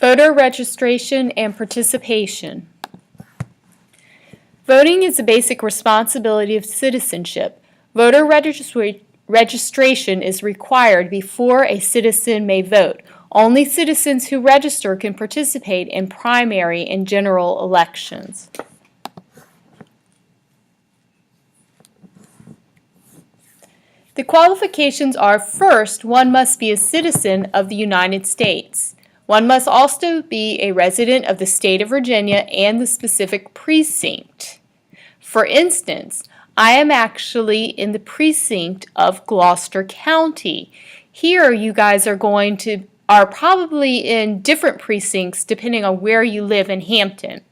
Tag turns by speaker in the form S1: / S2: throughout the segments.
S1: Voter registration and participation. Voting is a basic responsibility of citizenship. Voter registration is required before a citizen may vote. Only citizens who register can participate in primary and general elections. The qualifications are: first, one must be a citizen of the United States. One must also be a resident of the state of Virginia and the specific precinct. For instance, I am actually in the precinct of Gloucester County. Here you guys are probably in different precincts depending on where you live in Hampton.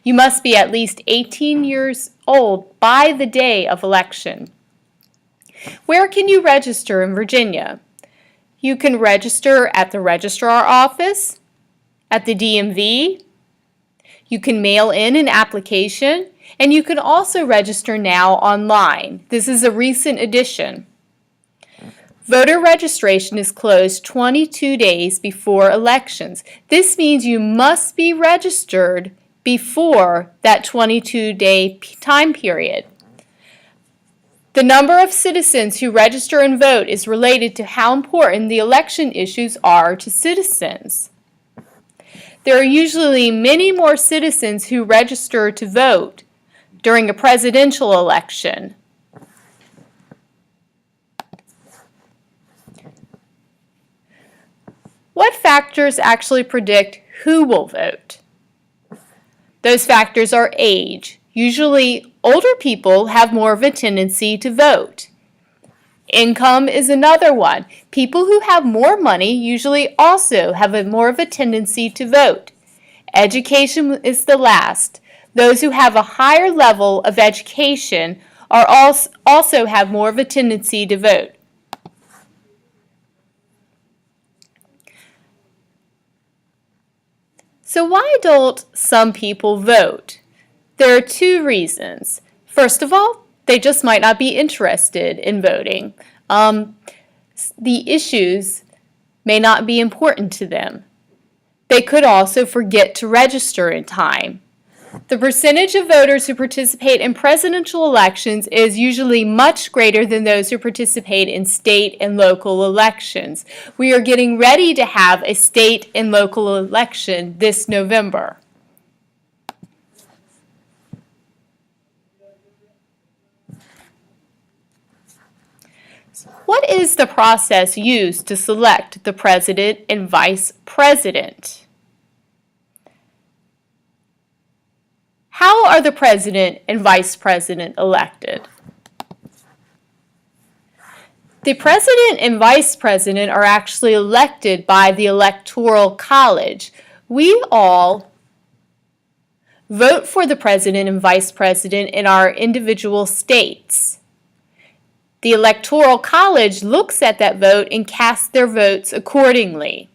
S1: You must be at least 18 years old by the day of election. Where can you register in Virginia? You can register at the registrar office, at the DMV. You can mail in an application, and you can also register now online. This is a recent addition. Voter registration is closed 22 days before elections. This means you must be registered before that 22-day time period. The number of citizens who register and vote is related to how important the election issues are to citizens. There are usually many more citizens who register to vote during a presidential election. What factors actually predict who will vote? Those factors are age. Usually, older people have more of a tendency to vote. Income is another one. People who have more money usually also have more of a tendency to vote. Education is the last. Those who have a higher level of education also have more of a tendency to vote. So why don't some people vote? There are two reasons. First of all, they just might not be interested in voting. The issues may not be important to them. They could also forget to register in time. The percentage of voters who participate in presidential elections is usually much greater than those who participate in state and local elections. We are getting ready to have a state and local election this November. What is the process used to select the president and vice president? How are the president and vice president elected? The president and vice president are actually elected by the Electoral College. We all vote for the president and vice president in our individual states. The Electoral College looks at that vote and casts their votes accordingly.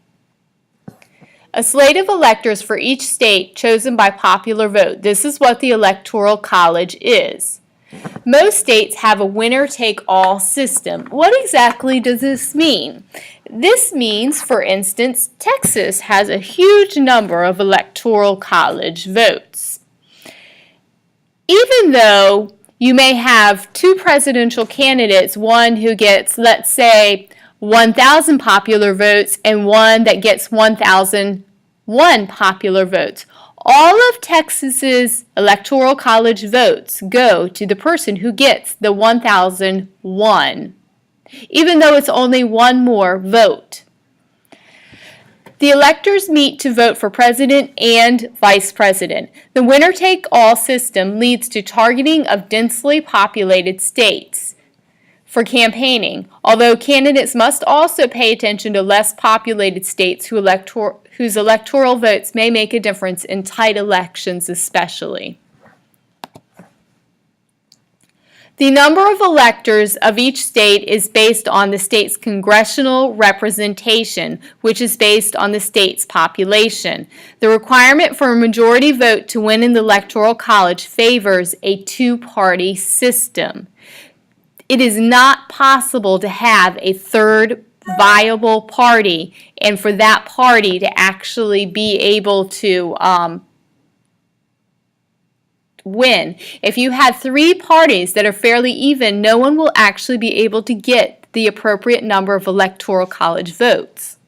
S1: A slate of electors for each state chosen by popular vote. This is what the Electoral College is. Most states have a winner-take-all system. What exactly does this mean? This means, for instance, Texas has a huge number of Electoral College votes. Even though you may have two presidential candidates, one who gets, let's say, 1,000 popular votes and one that gets 1,001 popular votes. All of Texas's Electoral College votes go to the person who gets the 1,001, even though it's only one more vote. The electors meet to vote for president and vice president. The winner-take-all system leads to targeting of densely populated states for campaigning, although candidates must also pay attention to less populated states whose electoral votes may make a difference in tight elections especially. The number of electors of each state is based on the state's congressional representation, which is based on the state's population. The requirement for a majority vote to win in the Electoral College favors a two-party system. It is not possible to have a third viable party and for that party to actually be able to win. If you had three parties that are fairly even, no one will actually be able to get the appropriate number of electoral college votes.